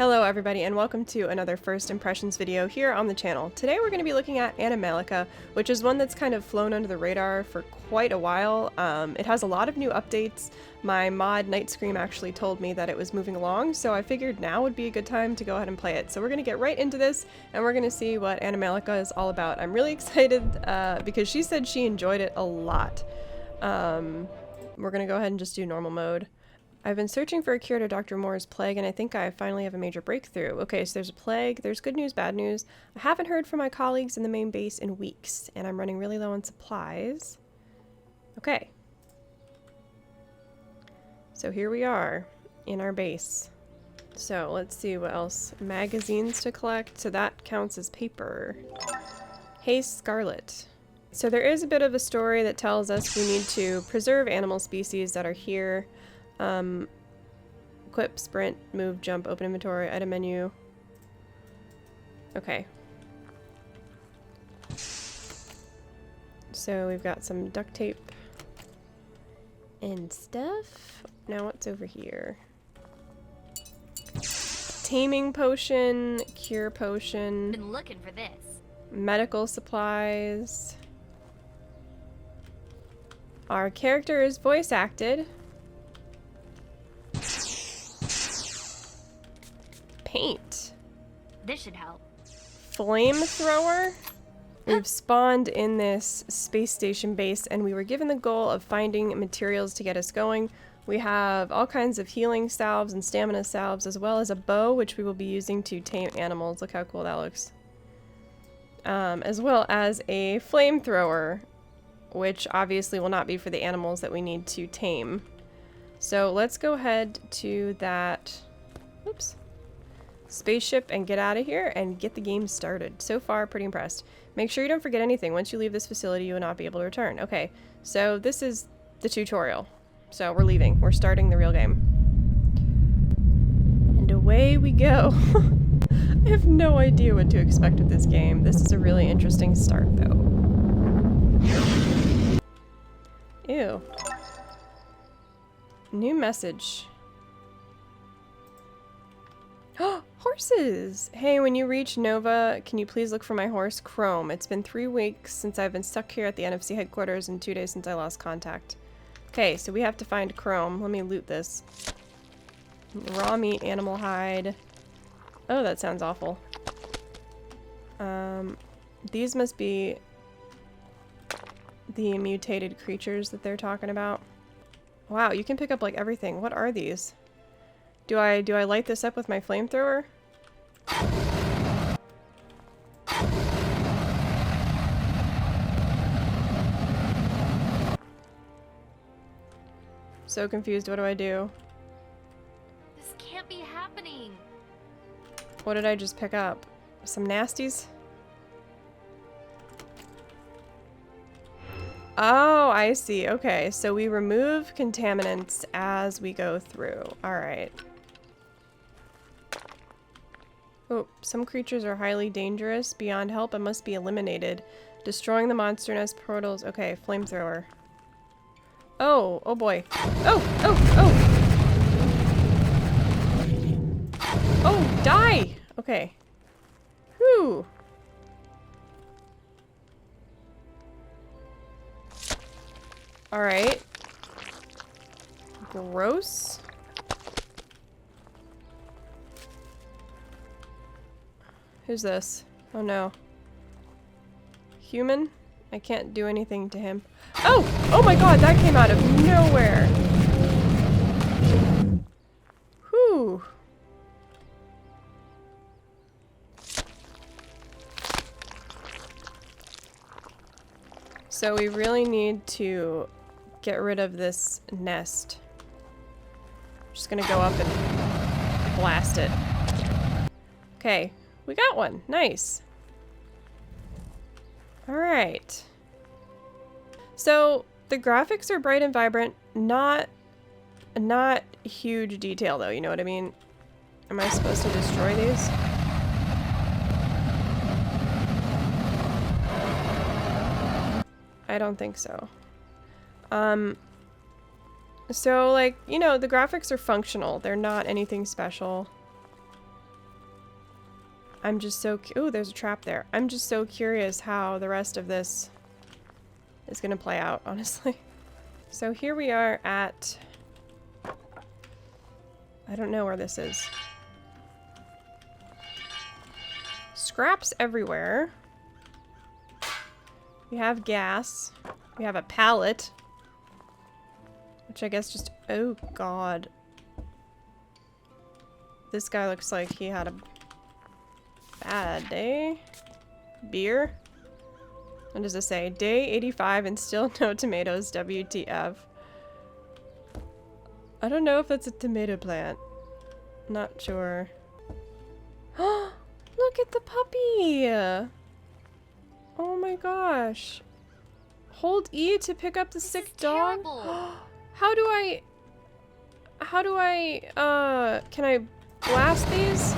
Hello everybody and welcome to another first impressions video here on the channel. Today we're going to be looking at Animallica, which is one that's kind of flown under the radar for quite a while. It has a lot of new updates. My mod Night Scream actually told me that it was moving along, so I figured now would be a good time to go ahead and play it. So we're going to get right into this and we're going to see what Animallica is all about. I'm really excited because she said she enjoyed it a lot. We're going to go ahead and just do normal mode. I've been searching for a cure to Dr. Moore's plague, and I think I finally have a major breakthrough. Okay, so there's a plague, there's good news, bad news. I haven't heard from my colleagues in the main base in weeks, and I'm running really low on supplies. Okay. So here we are, in our base. So let's see what else. Magazines to collect, so that counts as paper. Hey, Scarlet. So there is a bit of a story that tells us we need to preserve animal species that are here. Equip, sprint, move, jump, open inventory, item menu. Okay. So we've got some duct tape and stuff. Now what's over here? Taming potion, cure potion. Been looking for this. Medical supplies. Our character is voice acted. Paint. This should help. Flamethrower. We've spawned in this space station base and we were given the goal of finding materials to get us going. We have all kinds of healing salves and stamina salves, as well as a bow, which we will be using to tame animals. Look how cool that looks. As well as a flamethrower, which obviously will not be for the animals that we need to tame. So let's go ahead to that spaceship and get out of here and get the game started. So far, pretty impressed. Make sure you don't forget anything. Once you leave this facility, you will not be able to return. Okay, so this is the tutorial. So we're leaving. We're starting the real game. And away we go. I have no idea what to expect with this game. This is a really interesting start, though. Ew. New message. Horses! Hey, when you reach Nova, can you please look for my horse, Chrome? It's been 3 weeks since I've been stuck here at the NFC headquarters and 2 days since I lost contact. Okay, so we have to find Chrome. Let me loot this. Raw meat, animal hide. Oh, that sounds awful. These must be the mutated creatures that they're talking about. Wow, you can pick up like everything. What are these? Do I light this up with my flamethrower? So confused, what do I do? This can't be happening. What did I just pick up? Some nasties? Oh, I see. Okay, so we remove contaminants as we go through. Alright. Oh, some creatures are highly dangerous, beyond help, and must be eliminated. Destroying the monster nest portals. Okay, flamethrower. Oh, oh boy. Oh, oh, oh! Oh, die! Okay. Whew. Alright. Gross. Who's this? Oh no. Human? I can't do anything to him. Oh! Oh my god, that came out of nowhere! Whew. So we really need to get rid of this nest. I'm just gonna go up and blast it. Okay, we got one. Nice. Alright. So the graphics are bright and vibrant, not huge detail though, you know what I mean? Am I supposed to destroy these? I don't think so. So, like, you know, the graphics are functional. They're not anything special. I'm just so... Ooh, there's a trap there. I'm just so curious how the rest of this is gonna play out, honestly. So here we are at... I don't know where this is. Scraps everywhere. We have gas. We have a pallet. Which I guess just... Oh, God. This guy looks like he had a bad day. Beer? What does it say? Day 85 and still no tomatoes. WTF. I don't know if that's a tomato plant. Not sure. Look at the puppy! Oh my gosh. Hold E to pick up the sick dog? How do I... can I blast these?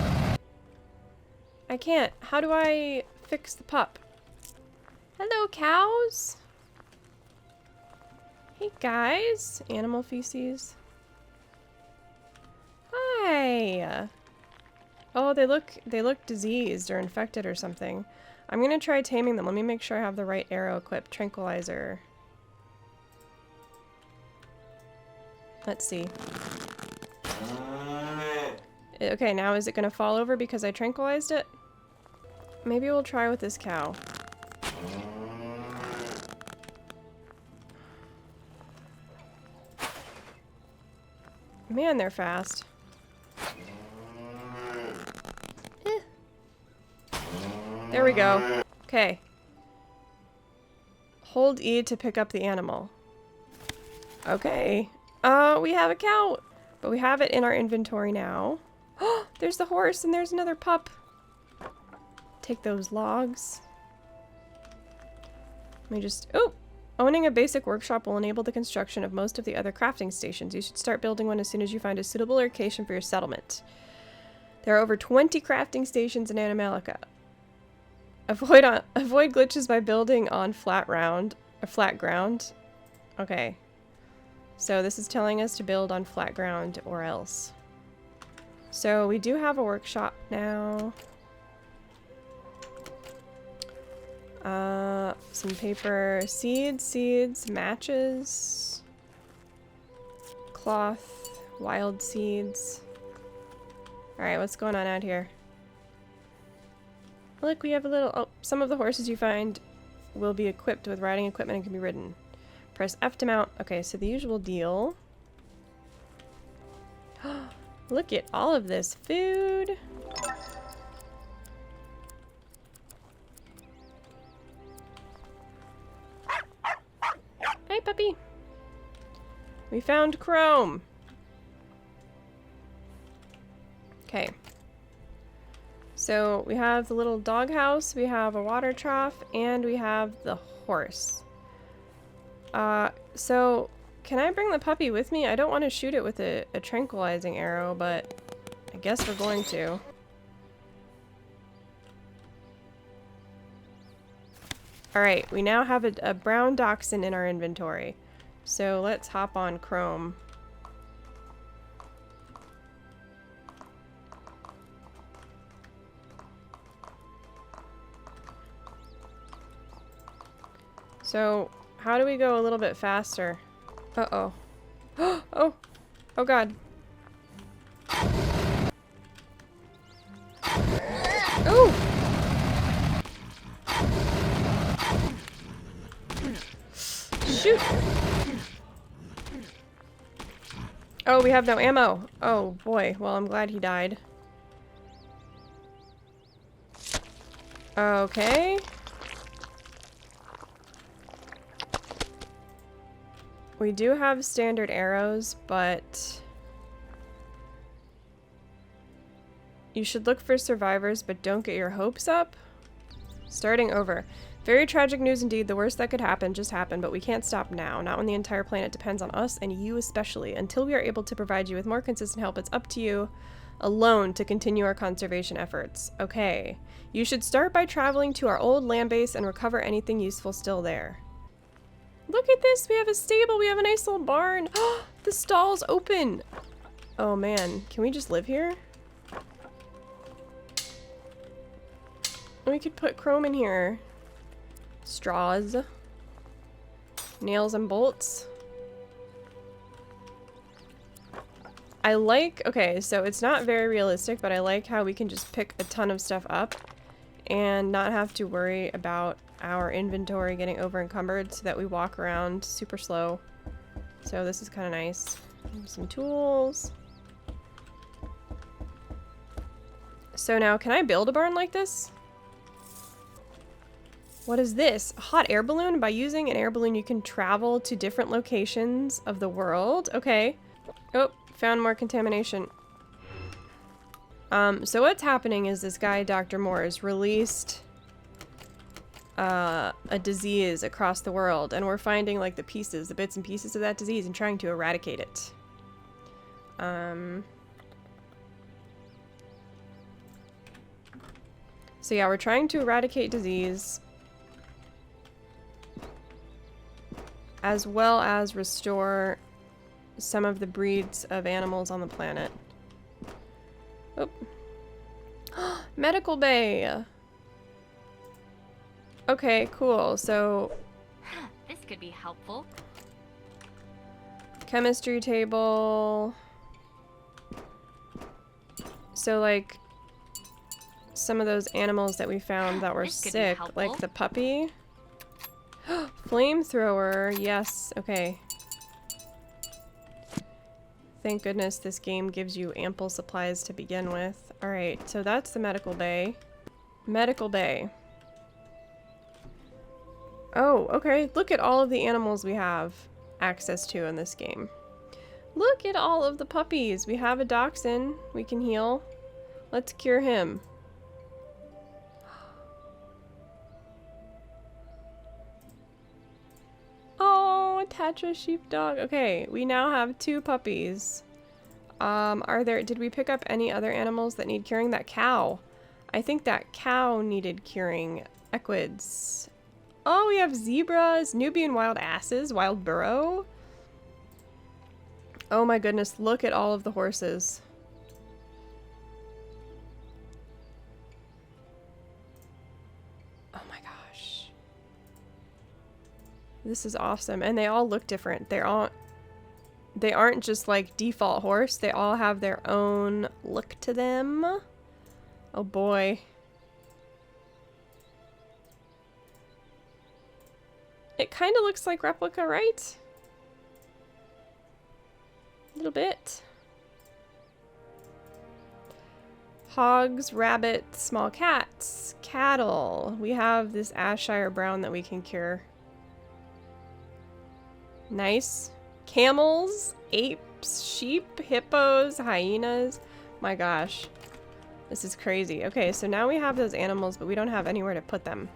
I can't. How do I fix the pup? Hello, cows! Hey guys! Animal feces. Hi! Oh, they look diseased or infected or something. I'm gonna try taming them. Let me make sure I have the right arrow equipped. Tranquilizer. Let's see. Okay, now is it gonna fall over because I tranquilized it? Maybe we'll try with this cow. Man, they're fast. There we go. Okay. Hold E to pick up the animal. Okay. We have a cow, but we have it in our inventory now. Oh, there's the horse and there's another pup. Take those logs. Let me just... Oh! Owning a basic workshop will enable the construction of most of the other crafting stations. You should start building one as soon as you find a suitable location for your settlement. There are over 20 crafting stations in Animallica. Avoid glitches by building on flat ground. Okay. So this is telling us to build on flat ground or else. So we do have a workshop now. Some paper, seeds, matches, cloth, wild seeds. Alright, what's going on out here? Look, we have a little... Oh, some of the horses you find will be equipped with riding equipment and can be ridden. Press F to mount. Okay, so the usual deal. Look at all of this food. Hey, puppy. We found Chrome. Okay. So we have the little doghouse, we have a water trough, and we have the horse. So can I bring the puppy with me? I don't want to shoot it with a tranquilizing arrow, but I guess we're going to. Alright, we now have a brown dachshund in our inventory. So let's hop on Chrome. So, how do we go a little bit faster? Uh-oh. Oh! Oh god. Oh! Shoot! Oh, we have no ammo. Oh boy, well I'm glad he died. Okay. We do have standard arrows, but you should look for survivors, but don't get your hopes up. Starting over. Very tragic news indeed. The worst that could happen just happened, but we can't stop now. Not when the entire planet depends on us, and you especially. Until we are able to provide you with more consistent help, it's up to you alone to continue our conservation efforts. Okay. You should start by traveling to our old land base and recover anything useful still there. Look at this! We have a stable! We have a nice little barn! The stall's open! Oh man, can we just live here? We could put chrome in here. Straws. Nails and bolts. I like, okay, so it's not very realistic, but I like how we can just pick a ton of stuff up and not have to worry about our inventory getting over encumbered so that we walk around super slow. So this is kind of nice. Some tools. So now, can I build a barn like this? What is this? A hot air balloon? By using an air balloon, you can travel to different locations of the world. Okay. Oh, found more contamination. So what's happening is this guy, Dr. Moore's, released a disease across the world, and we're finding like the pieces, the bits and pieces of that disease and trying to eradicate it. So yeah, we're trying to eradicate disease as well as restore some of the breeds of animals on the planet. Oh. Medical bay! Okay, cool. So... This could be helpful. Chemistry table. So, like, some of those animals that we found that were sick, like the puppy. Flamethrower, yes, okay. Thank goodness this game gives you ample supplies to begin with. Alright, so that's the medical bay. Medical bay. Oh, okay. Look at all of the animals we have access to in this game. Look at all of the puppies. We have a dachshund we can heal. Let's cure him. Oh, Tatra sheepdog. Okay, we now have 2 puppies. Did we pick up any other animals that need curing? That cow. I think that cow needed curing. Equids. Oh, we have zebras, Nubian wild asses, wild burro. Oh my goodness, look at all of the horses. Oh my gosh. This is awesome. And they all look different. They aren't just like default horse. They all have their own look to them. Oh boy. It kind of looks like replica, right? A little bit. Hogs, rabbits, small cats, cattle. We have this Ayrshire brown that we can cure. Nice. Camels, apes, sheep, hippos, hyenas. My gosh. This is crazy. Okay, so now we have those animals, but we don't have anywhere to put them.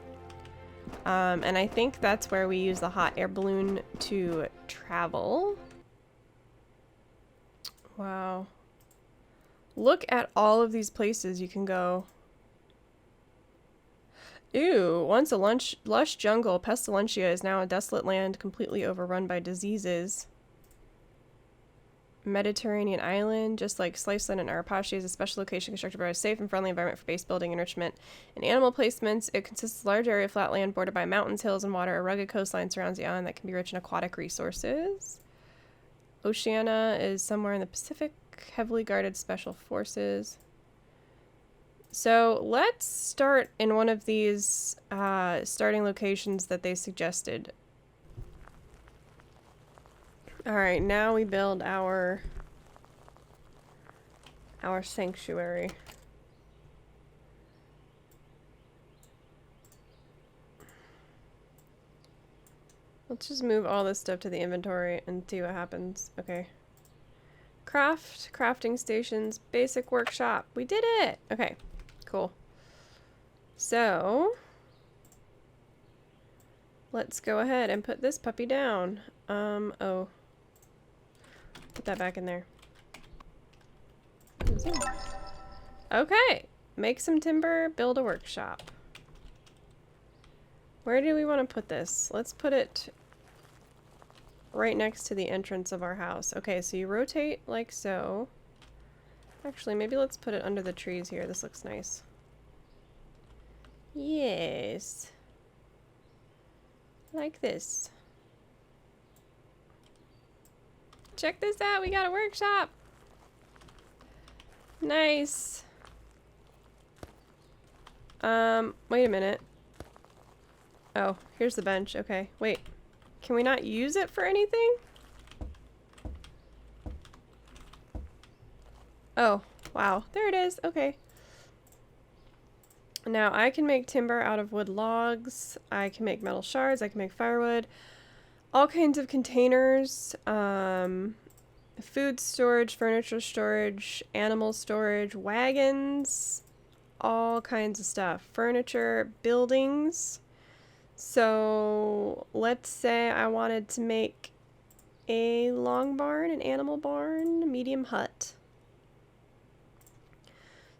And I think that's where we use the hot air balloon to travel. Wow. Look at all of these places you can go. Ew, once a lush jungle, Pestilentia is now a desolate land completely overrun by diseases. Mediterranean island, just like Sliceland and Arapashi, is a special location constructed by a safe and friendly environment for base building, enrichment, and animal placements. It consists of a large area of flat land bordered by mountains, hills, and water. A rugged coastline surrounds the island that can be rich in aquatic resources. Oceania is somewhere in the Pacific. Heavily guarded special forces. So let's start in one of these starting locations that they suggested. Alright, now we build our sanctuary. Let's just move all this stuff to the inventory and see what happens. Okay. Crafting stations, basic workshop. We did it! Okay, cool. So, let's go ahead and put this puppy down. Oh. Put that back in there. Okay, make some timber, build a workshop. Where do we want to put this? Let's put it right next to the entrance of our house. Okay, so you rotate like so. Actually, maybe let's put it under the trees here. This looks nice. Yes. Like this. Check this out, we got a workshop. Nice. Wait a minute. Oh, here's the bench. Okay, wait. Can we not use it for anything? Oh, wow. There it is. Okay. Now I can make timber out of wood logs. I can make metal shards. I can make firewood. All kinds of containers. Food storage, furniture storage, animal storage, wagons. All kinds of stuff. Furniture, buildings. So let's say I wanted to make a long barn, an animal barn, a medium hut.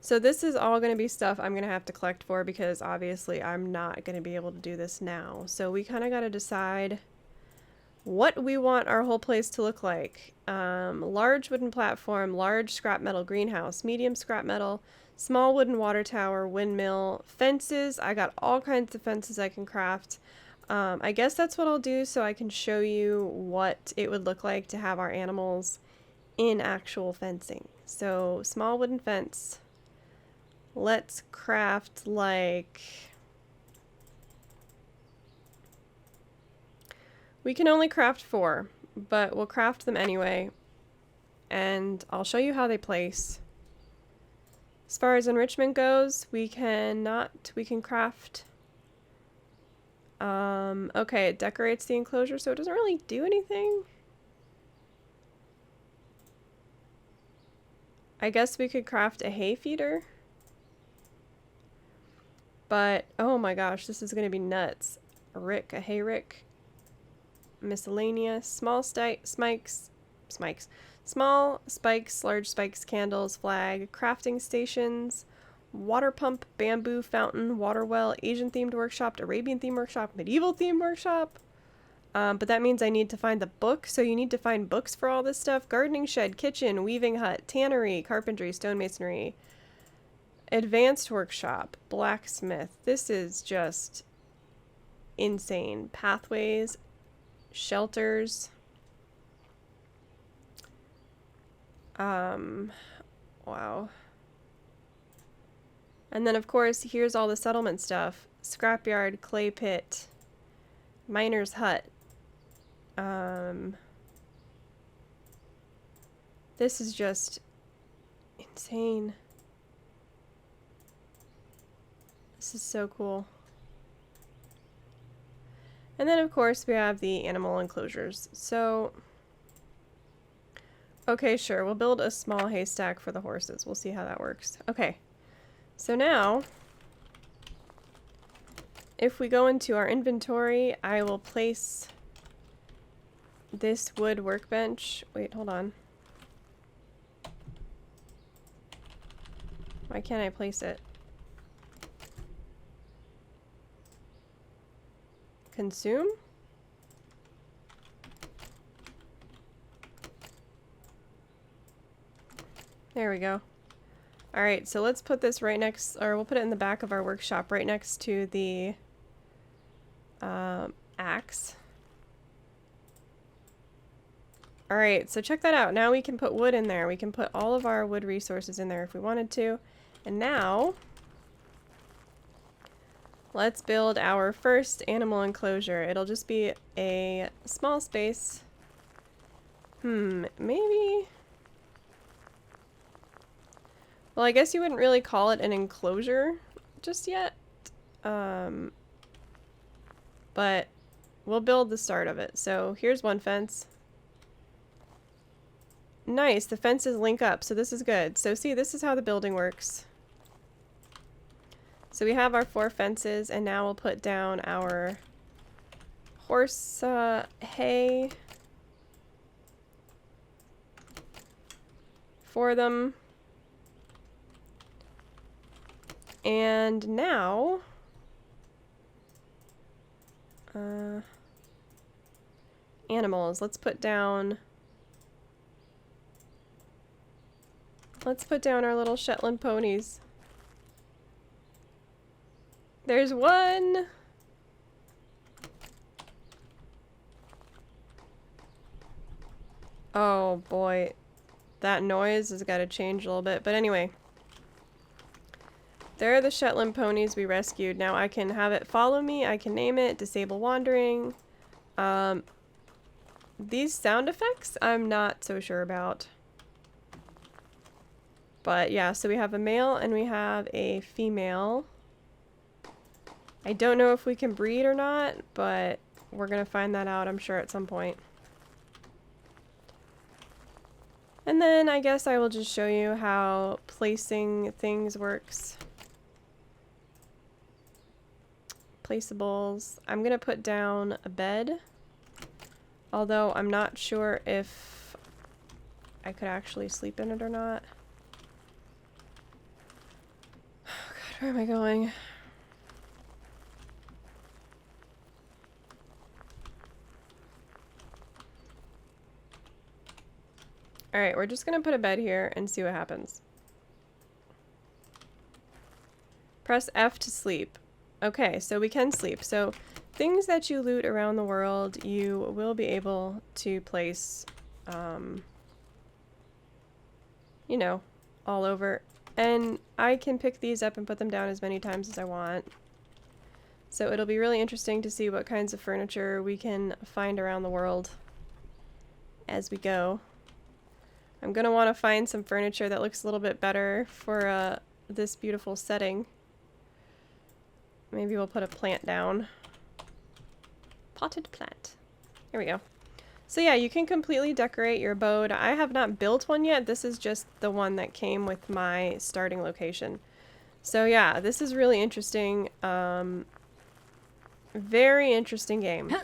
So this is all going to be stuff I'm going to have to collect for because obviously I'm not going to be able to do this now. So we kind of got to decide what we want our whole place to look like. Large wooden platform, large scrap metal greenhouse, medium scrap metal, small wooden water tower, windmill, fences. I got all kinds of fences I can craft. I guess that's what I'll do so I can show you what it would look like to have our animals in actual fencing. So small wooden fence. Let's craft like... We can only craft 4, but we'll craft them anyway. And I'll show you how they place. As far as enrichment goes, we can craft... okay, it decorates the enclosure, so it doesn't really do anything. I guess we could craft a hay feeder. But, oh my gosh, this is going to be nuts. A hay rick. Miscellaneous. Small spikes, large spikes, candles, flag, crafting stations, water pump, bamboo fountain, water well, Asian themed workshop, Arabian themed workshop, medieval themed workshop. But that means I need to find the book, so you need to find books for all this stuff. Gardening shed, kitchen, weaving hut, tannery, carpentry, stonemasonry, advanced workshop, blacksmith. This is just insane. Pathways, shelters. Wow. And then of course, here's all the settlement stuff. Scrapyard, clay pit, miner's hut. This is just insane. This is so cool. And then of course we have the animal enclosures. So, okay, sure, we'll build a small haystack for the horses. We'll see how that works. Okay, so now, if we go into our inventory, I will place this wood workbench. Wait, hold on. Why can't I place it? Consume? There we go. Alright, so let's put this right next, or we'll put it in the back of our workshop right next to the axe. Alright, so check that out. Now we can put wood in there. We can put all of our wood resources in there if we wanted to. And now, let's build our first animal enclosure. It'll just be a small space. Maybe... Well, I guess you wouldn't really call it an enclosure just yet. But we'll build the start of it. So here's one fence. Nice, the fences link up, so this is good. So see, this is how the building works. So we have our 4 fences, and now we'll put down our horse hay for them. And now, animals. Let's put down our little Shetland ponies. There's one. Oh boy, that noise has got to change a little bit. But anyway, there are the Shetland ponies we rescued. Now I can have it follow me. I can name it Disable Wandering. These sound effects I'm not so sure about. But yeah, so we have a male and we have a female. I don't know if we can breed or not, but we're gonna find that out, I'm sure, at some point. And then I guess I will just show you how placing things works. Placeables. I'm gonna put down a bed, although I'm not sure if I could actually sleep in it or not. Oh God, where am I going? Alright, we're just gonna put a bed here and see what happens. Press F to sleep. Okay, so we can sleep. So things that you loot around the world, you will be able to place, you know, all over. And I can pick these up and put them down as many times as I want. So it'll be really interesting to see what kinds of furniture we can find around the world as we go. I'm gonna want to find some furniture that looks a little bit better for this beautiful setting. Maybe we'll put a plant down. Potted plant. Here we go. So yeah, you can completely decorate your abode. I have not built one yet. This is just the one that came with my starting location. So yeah, this is really interesting. Very interesting game.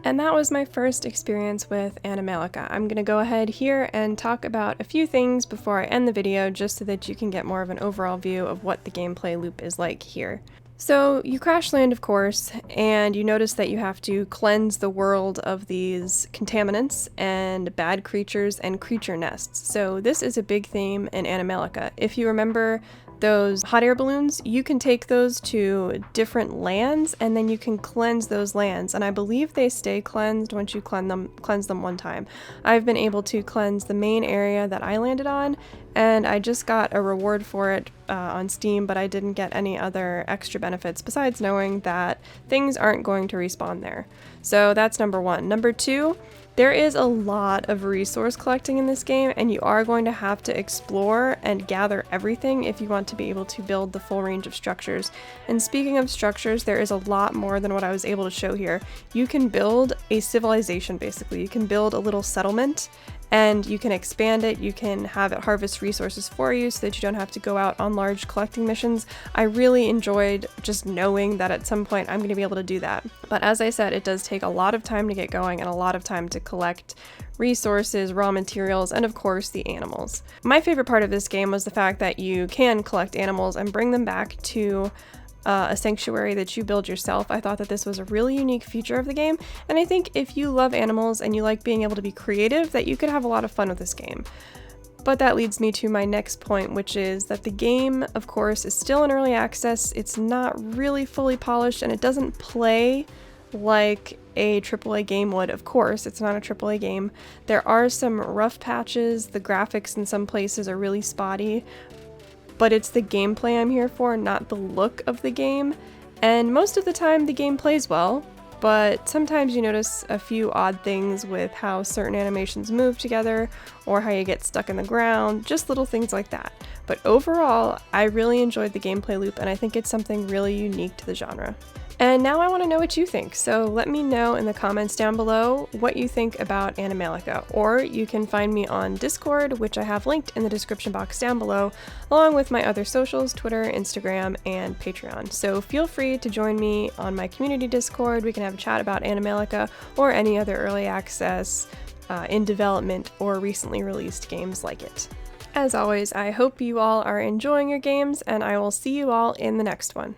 And that was my first experience with Animallica. I'm going to go ahead here and talk about a few things before I end the video, just so that you can get more of an overall view of what the gameplay loop is like here. So you crash land, of course, and you notice that you have to cleanse the world of these contaminants and bad creatures and creature nests. So this is a big theme in Animallica. If you remember those hot air balloons, you can take those to different lands and then you can cleanse those lands, and I believe they stay cleansed once you cleanse them one time. I've been able to cleanse the main area that I landed on, and I just got a reward for it on Steam, but I didn't get any other extra benefits besides knowing that things aren't going to respawn there. So that's number one. Number two, there is a lot of resource collecting in this game, and you are going to have to explore and gather everything if you want to be able to build the full range of structures. And speaking of structures, there is a lot more than what I was able to show here. You can build a civilization, basically. You can build a little settlement, and you can expand it. You can have it harvest resources for you so that you don't have to go out on large collecting missions. I really enjoyed just knowing that at some point I'm going to be able to do that. But as I said, it does take a lot of time to get going and a lot of time to collect resources, raw materials, and of course the animals. My favorite part of this game was the fact that you can collect animals and bring them back to a sanctuary that you build yourself. I thought that this was a really unique feature of the game, and I think if you love animals and you like being able to be creative, that you could have a lot of fun with this game. But that leads me to my next point, which is that the game, of course, is still in early access. It's not really fully polished, and it doesn't play like a AAA game would. Of course, it's not a AAA game. There are some rough patches. The graphics in some places are really spotty, but it's the gameplay I'm here for, not the look of the game. And most of the time the game plays well, but sometimes you notice a few odd things with how certain animations move together or how you get stuck in the ground, just little things like that. But overall, I really enjoyed the gameplay loop, and I think it's something really unique to the genre. And now I want to know what you think, so let me know in the comments down below what you think about Animallica, or you can find me on Discord, which I have linked in the description box down below, along with my other socials, Twitter, Instagram, and Patreon. So feel free to join me on my community Discord. We can have a chat about Animallica or any other early access, in development, or recently released games like it. As always, I hope you all are enjoying your games, and I will see you all in the next one.